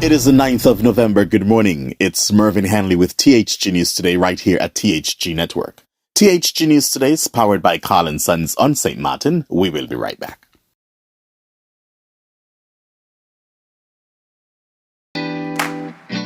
It is the 9th of November. Good morning. It's Mervyn Hanley with THG News Today right here at THG Network. THG News Today is powered by Carl & Sons on St. Martin. We will be right back.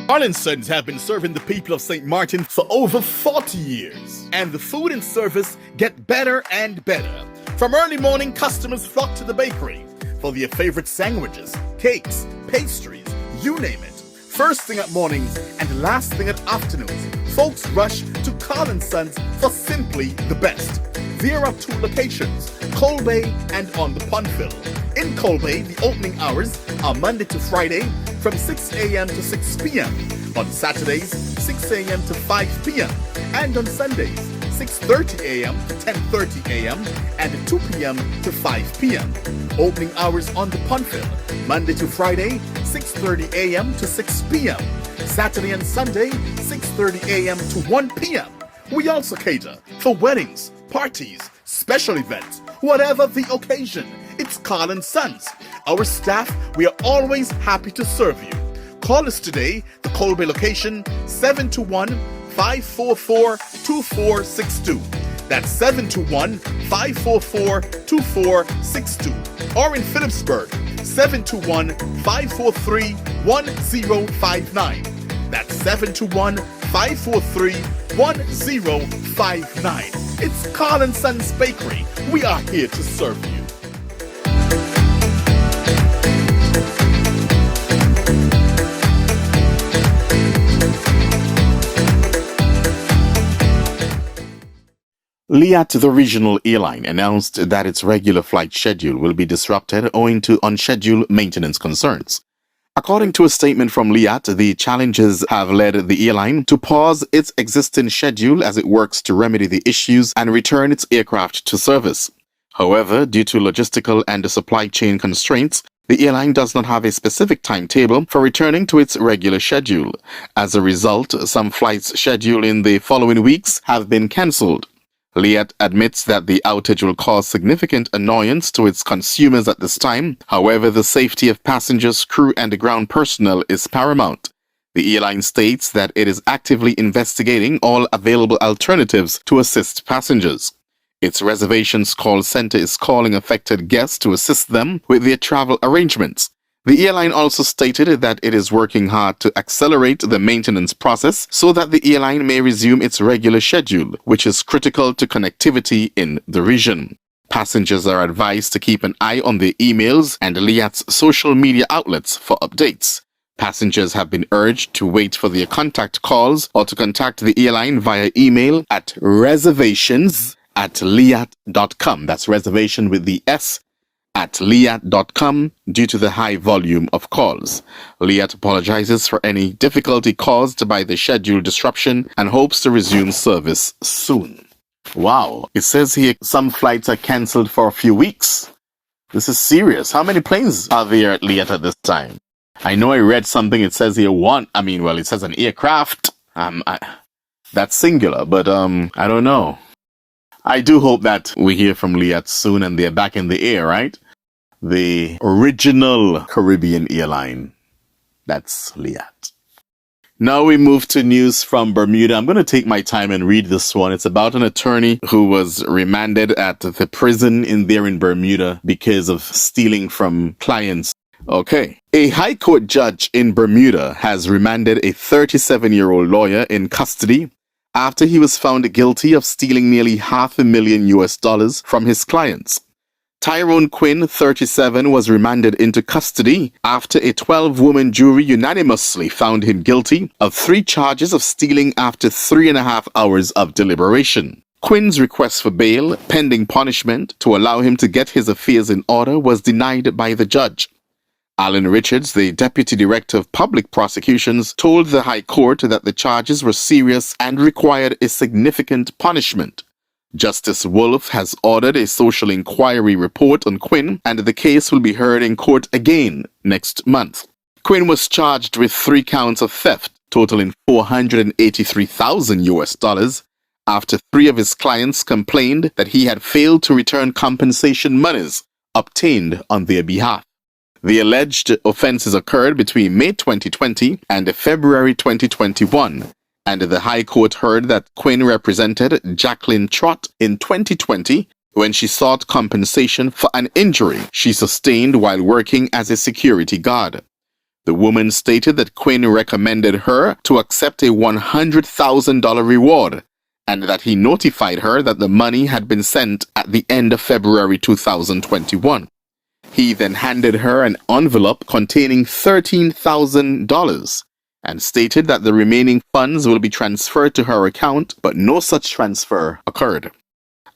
Carl & Sons have been serving the people of St. Martin for over 40 years. And the food and service get better and better. From early morning, customers flock to the bakery for their favorite sandwiches, cakes, pastries, you name it. First thing at mornings and last thing at afternoons, folks rush to Carl & Sons for simply the best. There are two locations, Colbay and on the Pondville. In Colbay, the opening hours are Monday to Friday from 6 a.m. to 6 p.m. On Saturdays, 6 a.m. to 5 p.m. And on Sundays, 6:30 a.m. to 10:30 a.m. and 2 p.m. to 5 p.m. Opening hours on the Pondville, Monday to Friday, 6:30 a.m. to 6 p.m. Saturday and Sunday, 6:30 a.m. to 1 p.m. We also cater for weddings, parties, special events, whatever the occasion. It's Carl & Sons. Our staff, we are always happy to serve you. Call us today, the Colbay location, 721-544-2462. That's 721-544-2462. Or in Phillipsburg, 721-543-1059. That's 721-543-1059. It's Carl & Sons Bakery. We are here to serve you. LIAT, the regional airline, announced that its regular flight schedule will be disrupted owing to unscheduled maintenance concerns. According to a statement from LIAT, the challenges have led the airline to pause its existing schedule as it works to remedy the issues and return its aircraft to service. However, due to logistical and supply chain constraints, the airline does not have a specific timetable for returning to its regular schedule. As a result, some flights scheduled in the following weeks have been cancelled. LIAT admits that the outage will cause significant annoyance to its consumers at this time. However, the safety of passengers, crew, and ground personnel is paramount. The airline states that it is actively investigating all available alternatives to assist passengers. Its reservations call center is calling affected guests to assist them with their travel arrangements. The airline also stated that it is working hard to accelerate the maintenance process so that the airline may resume its regular schedule, which is critical to connectivity in the region. Passengers are advised to keep an eye on their emails and LIAT's social media outlets for updates. Passengers have been urged to wait for their contact calls or to contact the airline via email at reservations@liat.com. That's reservation with the S at liat.com due to the high volume of calls. LIAT apologizes for any difficulty caused by the schedule disruption and hopes to resume service soon. Wow, it says here some flights are cancelled for a few weeks. This is serious. How many planes are there at LIAT at this time? I know I read something, it says here it says an aircraft. That's singular, but I don't know. I do hope that we hear from LIAT soon and they're back in the air, right? The original Caribbean airline. That's LIAT. Now we move to news from Bermuda. I'm going to take my time and read this one. It's about an attorney who was remanded at the prison in Bermuda because of stealing from clients. Okay. A High Court judge in Bermuda has remanded a 37-year-old lawyer in custody after he was found guilty of stealing nearly $500,000 from his clients. Tyrone Quinn, 37, was remanded into custody after a 12-woman jury unanimously found him guilty of 3 charges of stealing after 3.5 hours of deliberation. Quinn's request for bail, pending punishment, to allow him to get his affairs in order was denied by the judge. Alan Richards, the Deputy Director of Public Prosecutions, told the High Court that the charges were serious and required a significant punishment. Justice Wolf has ordered a social inquiry report on Quinn, and the case will be heard in court again next month. Quinn was charged with 3 counts of theft, totaling $483,000, after 3 of his clients complained that he had failed to return compensation monies obtained on their behalf. The alleged offenses occurred between May 2020 and February 2021, and the High Court heard that Quinn represented Jacqueline Trott in 2020 when she sought compensation for an injury she sustained while working as a security guard. The woman stated that Quinn recommended her to accept a $100,000 reward and that he notified her that the money had been sent at the end of February 2021. He then handed her an envelope containing $13,000 and stated that the remaining funds will be transferred to her account, but no such transfer occurred.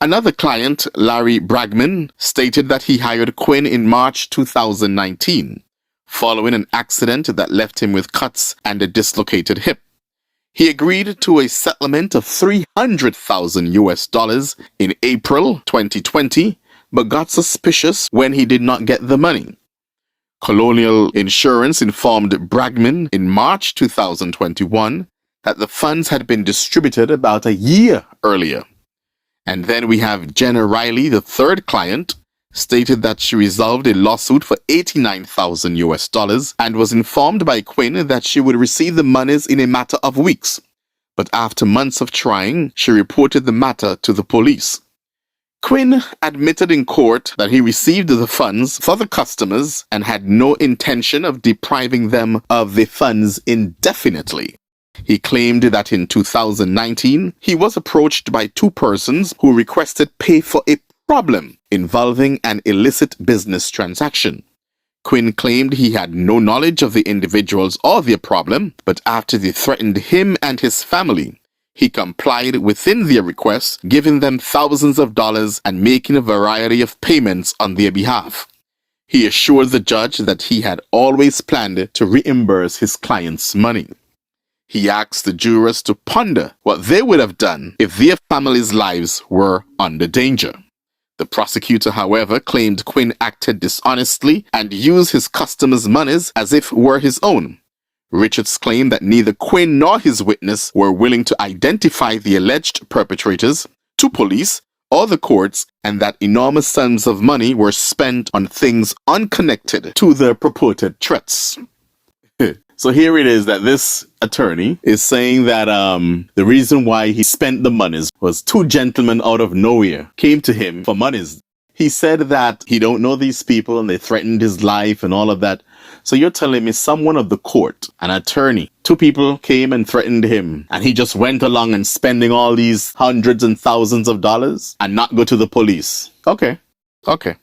Another client, Larry Bragman, stated that he hired Quinn in March 2019, following an accident that left him with cuts and a dislocated hip. He agreed to a settlement of $300,000 in April 2020, but got suspicious when he did not get the money. Colonial Insurance informed Bragman in March 2021 that the funds had been distributed about a year earlier. And then we have Jenna Riley, the third client, stated that she resolved a lawsuit for $89,000 and was informed by Quinn that she would receive the monies in a matter of weeks. But after months of trying, she reported the matter to the police. Quinn admitted in court that he received the funds for the customers and had no intention of depriving them of the funds indefinitely. He claimed that in 2019, he was approached by two persons who requested pay for a problem involving an illicit business transaction. Quinn claimed he had no knowledge of the individuals or their problem, but after they threatened him and his family, he complied within their requests, giving them thousands of dollars and making a variety of payments on their behalf. He assured the judge that he had always planned to reimburse his client's money. He asked the jurors to ponder what they would have done if their families' lives were under danger. The prosecutor, however, claimed Quinn acted dishonestly and used his customers' monies as if were his own. Richards claimed that neither Quinn nor his witness were willing to identify the alleged perpetrators to police or the courts, and that enormous sums of money were spent on things unconnected to the purported threats. So here it is that this attorney is saying that the reason why he spent the monies was two gentlemen out of nowhere came to him for monies. He said that he don't know these people and they threatened his life and all of that. So you're telling me someone of the court, an attorney, two people came and threatened him and he just went along and spending all these hundreds and thousands of dollars and not go to the police. Okay.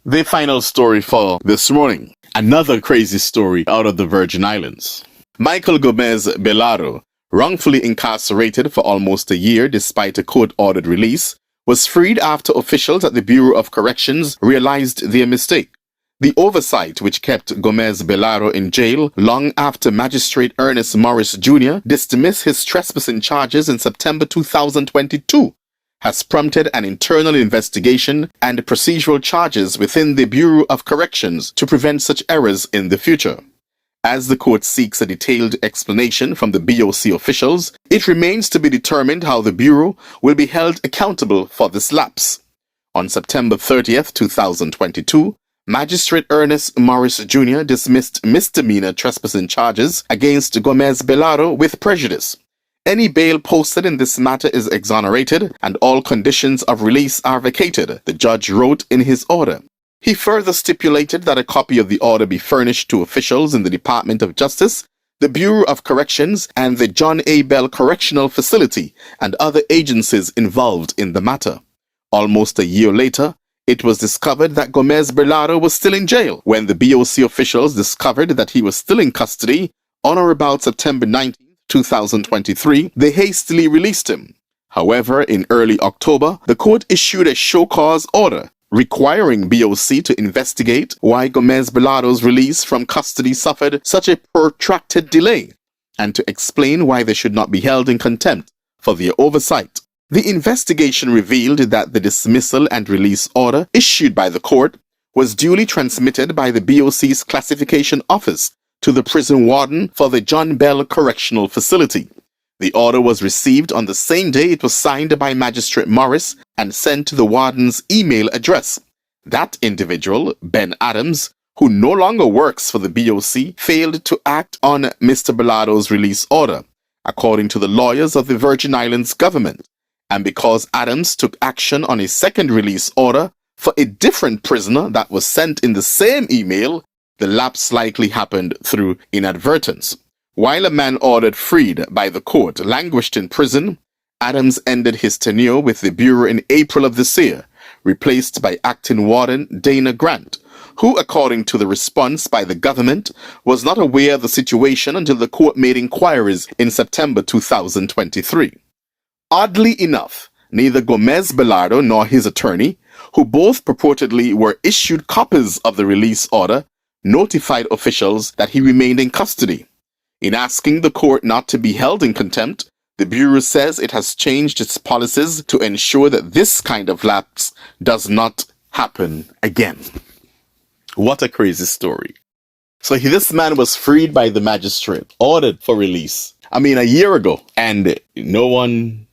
The final story for this morning. Another crazy story out of the Virgin Islands. Michael Gomez Belaro, wrongfully incarcerated for almost a year despite a court-ordered release, was freed after officials at the Bureau of Corrections realized their mistake. The oversight which kept Gomez Belaro in jail long after Magistrate Ernest Morris Jr. dismissed his trespassing charges in September 2022 has prompted an internal investigation and procedural charges within the Bureau of Corrections to prevent such errors in the future. As the court seeks a detailed explanation from the BOC officials, it remains to be determined how the Bureau will be held accountable for this lapse. On September 30th, 2022, Magistrate Ernest Morris Jr. dismissed misdemeanor trespassing charges against Gomez Belaro with prejudice. Any bail posted in this matter is exonerated and all conditions of release are vacated, the judge wrote in his order. He further stipulated that a copy of the order be furnished to officials in the Department of Justice, the Bureau of Corrections, and the John A. Bell Correctional Facility and other agencies involved in the matter. Almost a year later, it was discovered that Gomez Belaro was still in jail. When the BOC officials discovered that he was still in custody on or about September 19, 2023, they hastily released him. However, in early October, the court issued a show cause order requiring BOC to investigate why Gomez Belaro's release from custody suffered such a protracted delay and to explain why they should not be held in contempt for their oversight. The investigation revealed that the dismissal and release order issued by the court was duly transmitted by the BOC's classification office to the prison warden for the John Bell Correctional Facility. The order was received on the same day it was signed by Magistrate Morris and sent to the warden's email address. That individual, Ben Adams, who no longer works for the BOC, failed to act on Mr. Bilardo's release order, according to the lawyers of the Virgin Islands government. And because Adams took action on a second release order for a different prisoner that was sent in the same email, the lapse likely happened through inadvertence. While a man ordered freed by the court languished in prison, Adams ended his tenure with the Bureau in April of this year, replaced by acting warden Dana Grant, who, according to the response by the government, was not aware of the situation until the court made inquiries in September 2023. Oddly enough, neither Gomez Bilardo nor his attorney, who both purportedly were issued copies of the release order, notified officials that he remained in custody. In asking the court not to be held in contempt, the Bureau says it has changed its policies to ensure that this kind of lapse does not happen again. What a crazy story. So this man was freed by the magistrate, ordered for release. A year ago. And no one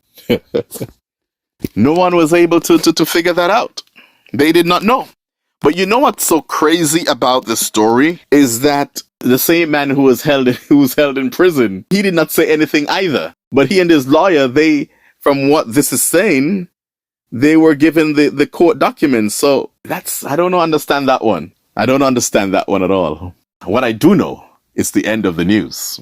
was able to figure that out. They did not know. But you know what's so crazy about this story is that the same man who was held in prison, he did not say anything either. But he and his lawyer, from what this is saying, they were given the court documents. So I don't understand that one. I don't understand that one at all. What I do know is the end of the news.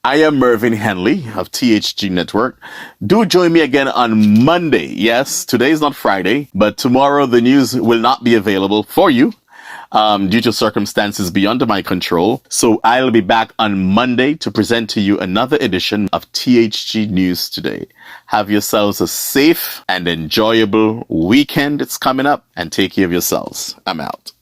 I am Mervyn Henley of THG Network. Do join me again on Monday. Yes, today is not Friday, but tomorrow the news will not be available for you due to circumstances beyond my control. So I'll be back on Monday to present to you another edition of THG News Today. Have yourselves a safe and enjoyable weekend. It's coming up, and take care of yourselves. I'm out.